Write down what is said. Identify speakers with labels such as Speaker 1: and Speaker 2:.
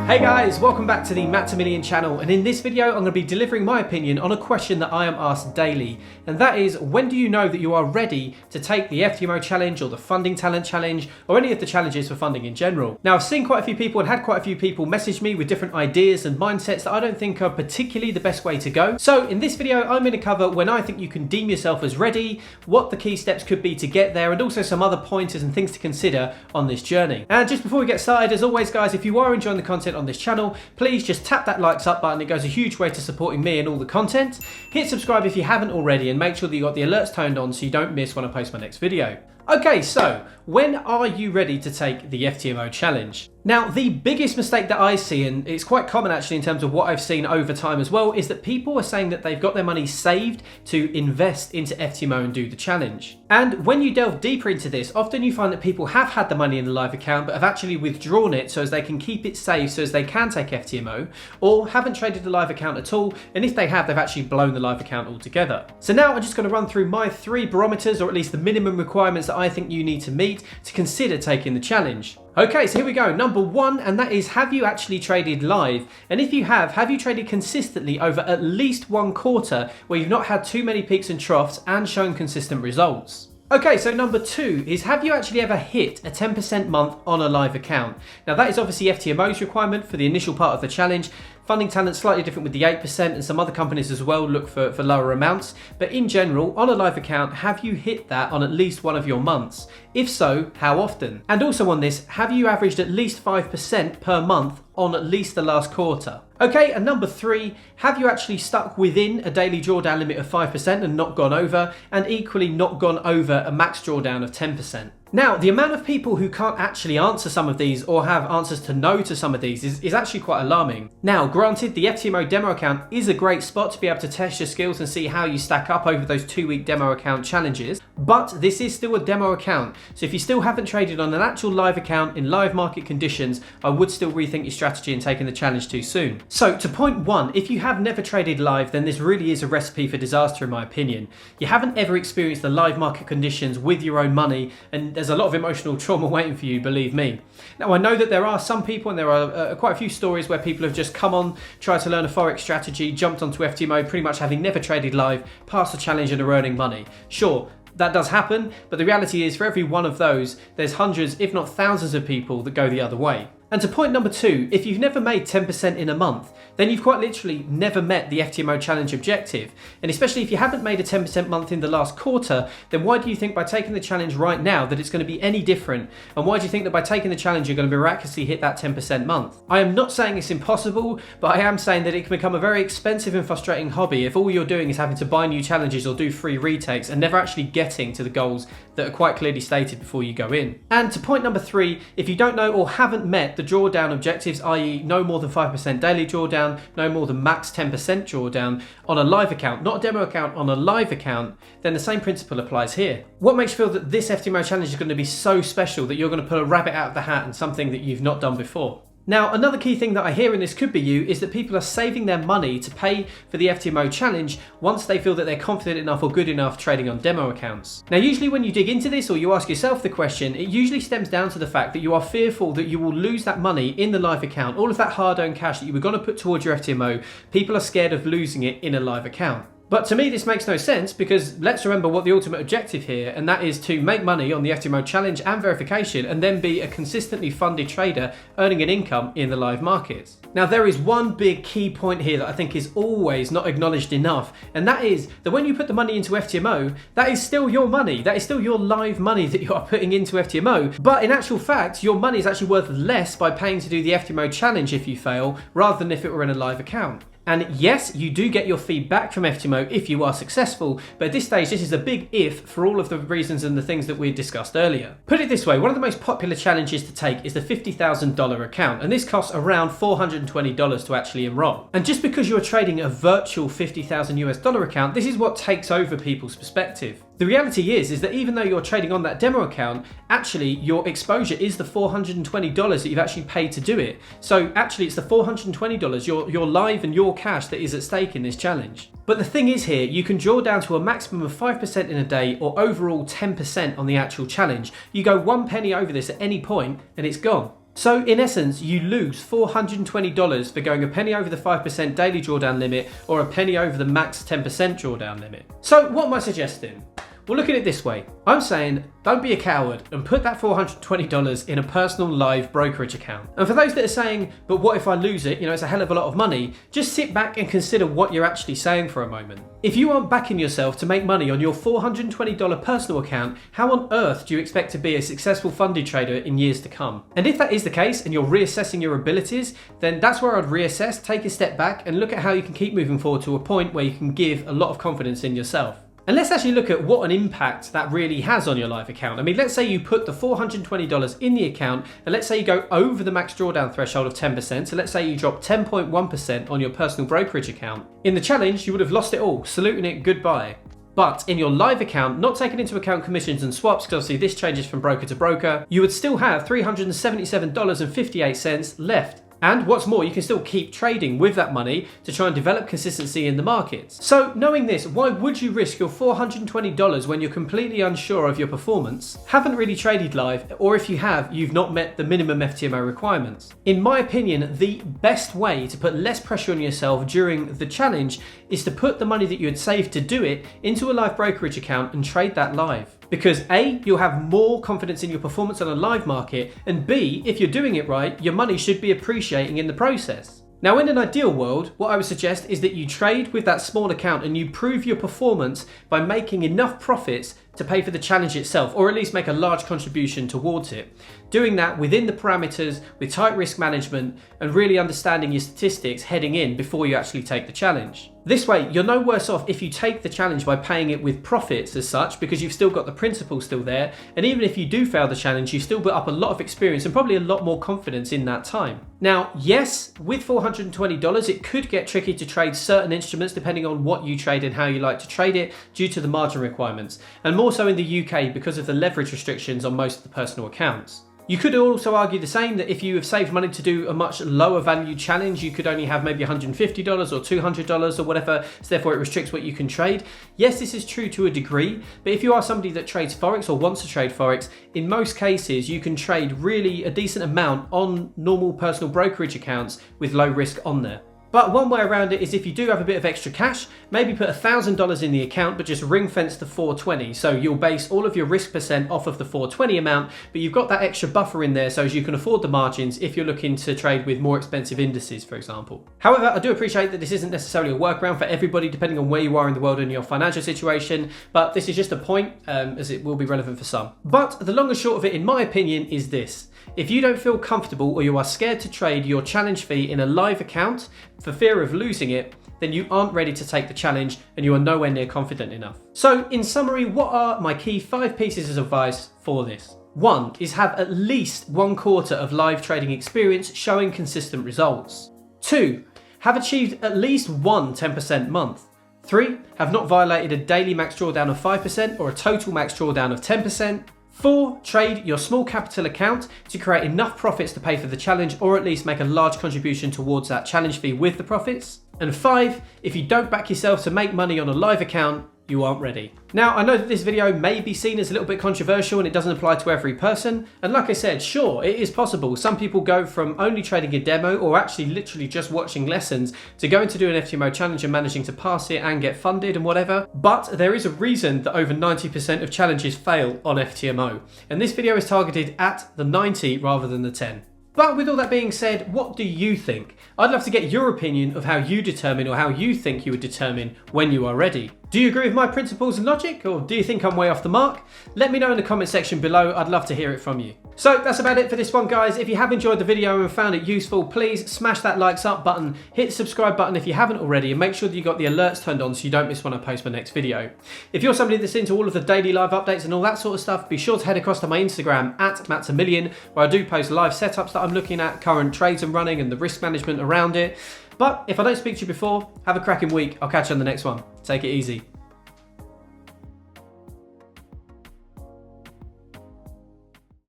Speaker 1: Hey guys, welcome back to the Matt to Million channel, and in this video I'm going to be delivering my opinion on a question that I am asked daily, and that is, when do you know that you are ready to take the Ftmo challenge or the funding talent challenge or any of the challenges for funding in general? Now, I've seen quite a few people and had quite a few people message me with different ideas and mindsets that I don't think are particularly the best way to go. So in this video I'm going to cover when I think you can deem yourself as ready, what the key steps could be to get there, and also some other pointers and things to consider on this journey. And just before we get started, as always guys, if you are enjoying the content on this channel, please just tap that likes up button. It goes a huge way to supporting me and all the content. Hit subscribe if you haven't already, and make sure that you got the alerts turned on so you don't miss when I post my next video. Okay, so when are you ready to take the Ftmo challenge? Now, the biggest mistake that I see, and it's quite common actually in terms of what I've seen over time as well, is that people are saying that they've got their money saved to invest into Ftmo and do the challenge. And when you delve deeper into this, often you find that people have had the money in the live account but have actually withdrawn it so as they can keep it safe so as they can take Ftmo, or haven't traded the live account at all, and if they have, they've actually blown the live account altogether. So now I'm just going to run through my 3 barometers, or at least the minimum requirements that I think you need to meet to consider taking the challenge. Okay, so here we go. Number 1, and that is, have you actually traded live? And if you have you traded consistently over at least 1 quarter where you've not had too many peaks and troughs and shown consistent results? Okay, so number 2 is, have you actually ever hit a 10% month on a live account? Now that is obviously Ftmo's requirement for the initial part of the challenge. Funding talent's slightly different with the 8%, and some other companies as well look for lower amounts. But in general, on a live account, have you hit that on at least one of your months? If so, how often? And also on this, have you averaged at least 5% per month on at least the last quarter? Okay, and number 3, have you actually stuck within a daily drawdown limit of 5% and not gone over, and equally not gone over a max drawdown of 10%? Now, the amount of people who can't actually answer some of these or have answers to no to some of these is actually quite alarming. Now, granted, the Ftmo demo account is a great spot to be able to test your skills and see how you stack up over those 2-week demo account challenges, but this is still a demo account. So if you still haven't traded on an actual live account in live market conditions, I would still rethink your strategy and taking the challenge too soon. So to point 1, if you have never traded live, then this really is a recipe for disaster in my opinion. You haven't ever experienced the live market conditions with your own money, and there's a lot of emotional trauma waiting for you, believe me. Now, I know that there are some people, and there are quite a few stories where people have just come on, tried to learn a Forex strategy, jumped onto Ftmo pretty much having never traded live, passed the challenge and are earning money. Sure, that does happen, but the reality is for every one of those, there's hundreds, if not thousands of people that go the other way. And to point number 2, if you've never made 10% in a month, then you've quite literally never met the Ftmo challenge objective. And especially if you haven't made a 10% month in the last quarter, then why do you think by taking the challenge right now that it's going to be any different? And why do you think that by taking the challenge you're going to miraculously hit that 10% month? I am not saying it's impossible, but I am saying that it can become a very expensive and frustrating hobby if all you're doing is having to buy new challenges or do free retakes and never actually getting to the goals that are quite clearly stated before you go in. And to point number 3, if you don't know or haven't met the drawdown objectives, i.e. no more than 5% daily drawdown, no more than max 10% drawdown on a live account, not a demo account, on a live account, then the same principle applies here. What makes you feel that this Ftmo challenge is going to be so special that you're going to pull a rabbit out of the hat and something that you've not done before? Now, another key thing that I hear in this could be you is that people are saving their money to pay for the Ftmo challenge once they feel that they're confident enough or good enough trading on demo accounts. Now, usually when you dig into this or you ask yourself the question, it usually stems down to the fact that you are fearful that you will lose that money in the live account, all of that hard-earned cash that you were going to put towards your Ftmo. People are scared of losing it in a live account. But to me, this makes no sense, because let's remember what the ultimate objective here, and that is to make money on the Ftmo challenge and verification, and then be a consistently funded trader earning an income in the live markets. Now, there is one big key point here that I think is always not acknowledged enough, and that is that when you put the money into Ftmo, that is still your money. That is still your live money that you are putting into Ftmo. But in actual fact, your money is actually worth less by paying to do the Ftmo challenge if you fail, rather than if it were in a live account. And yes, you do get your fee back from Ftmo if you are successful, but at this stage, this is a big if for all of the reasons and the things that we discussed earlier. Put it this way, one of the most popular challenges to take is the $50,000 account, and this costs around $420 to actually enroll. And just because you're trading a virtual $50,000 account, this is what takes over people's perspective. The reality is that even though you're trading on that demo account, actually your exposure is the $420 that you've actually paid to do it. So actually it's the $420, your live and your cash that is at stake in this challenge. But the thing is here, you can draw down to a maximum of 5% in a day or overall 10% on the actual challenge. You go 1 penny over this at any point and it's gone. So in essence, you lose $420 for going a penny over the 5% daily drawdown limit or a penny over the max 10% drawdown limit. So what am I suggesting? Well, look at it this way. I'm saying don't be a coward and put that $420 in a personal live brokerage account. And for those that are saying, but what if I lose it? It's a hell of a lot of money. Just sit back and consider what you're actually saying for a moment. If you aren't backing yourself to make money on your $420 personal account, how on earth do you expect to be a successful funded trader in years to come? And if that is the case and you're reassessing your abilities, then that's where I'd reassess, take a step back and look at how you can keep moving forward to a point where you can give a lot of confidence in yourself. And let's actually look at what an impact that really has on your live account. I mean, let's say you put the $420 in the account, and let's say you go over the max drawdown threshold of 10%. So let's say you drop 10.1% on your personal brokerage account. In the challenge, you would have lost it all, saluting it goodbye. But in your live account, not taking into account commissions and swaps, because obviously this changes from broker to broker, you would still have $377.58 left. And what's more, you can still keep trading with that money to try and develop consistency in the markets. So knowing this, why would you risk your $420 when you're completely unsure of your performance, haven't really traded live, or if you have, you've not met the minimum FTMO requirements? In my opinion, the best way to put less pressure on yourself during the challenge is to put the money that you had saved to do it into a live brokerage account and trade that live. Because A, you'll have more confidence in your performance on a live market, and B, if you're doing it right, your money should be appreciating in the process. Now, in an ideal world, what I would suggest is that you trade with that small account and you prove your performance by making enough profits to pay for the challenge itself, or at least make a large contribution towards it. Doing that within the parameters, with tight risk management, and really understanding your statistics heading in before you actually take the challenge. This way, you're no worse off if you take the challenge by paying it with profits as such, because you've still got the principle still there, and even if you do fail the challenge, you still built up a lot of experience and probably a lot more confidence in that time. Now, yes, with $420, it could get tricky to trade certain instruments depending on what you trade and how you like to trade it due to the margin requirements, and more so in the UK because of the leverage restrictions on most of the personal accounts. You could also argue the same, that if you have saved money to do a much lower value challenge, you could only have maybe $150 or $200 or whatever, so therefore it restricts what you can trade. Yes, this is true to a degree, but if you are somebody that trades Forex or wants to trade Forex, in most cases you can trade really a decent amount on normal personal brokerage accounts with low risk on there. But one way around it is if you do have a bit of extra cash, maybe put $1,000 in the account, but just ring fence the 420. So you'll base all of your risk percent off of the 420 amount, but you've got that extra buffer in there so as you can afford the margins if you're looking to trade with more expensive indices, for example. However, I do appreciate that this isn't necessarily a workaround for everybody depending on where you are in the world and your financial situation, but this is just a point as it will be relevant for some. But the long and short of it, in my opinion, is this. If you don't feel comfortable or you are scared to trade your challenge fee in a live account for fear of losing it, then you aren't ready to take the challenge and you are nowhere near confident enough. So in summary, what are my key 5 pieces of advice for this? 1 is have at least 1/4 of live trading experience showing consistent results. 2, have achieved at least one 10% month. 3, have not violated a daily max drawdown of 5% or a total max drawdown of 10%. 4, trade your small capital account to create enough profits to pay for the challenge or at least make a large contribution towards that challenge fee with the profits. And 5, if you don't back yourself to make money on a live account, you aren't ready. Now, I know that this video may be seen as a little bit controversial and it doesn't apply to every person. And like I said, sure, it is possible. Some people go from only trading a demo or actually literally just watching lessons to going to do an FTMO challenge and managing to pass it and get funded and whatever. But there is a reason that over 90% of challenges fail on FTMO. And this video is targeted at the 90 rather than the 10. But with all that being said, what do you think? I'd love to get your opinion of how you determine or how you think you would determine when you are ready. Do you agree with my principles and logic, or do you think I'm way off the mark? Let me know in the comment section below. I'd love to hear it from you. So that's about it for this one, guys. If you have enjoyed the video and found it useful, please smash that likes up button, hit the subscribe button if you haven't already, and make sure that you got the alerts turned on so you don't miss when I post my next video. If you're somebody that's into all of the daily live updates and all that sort of stuff, be sure to head across to my Instagram at @matsamillion, where I do post live setups that I'm looking at, current trades I'm running, and the risk management around it. But if I don't speak to you before, have a cracking week. I'll catch you on the next one. Take it easy.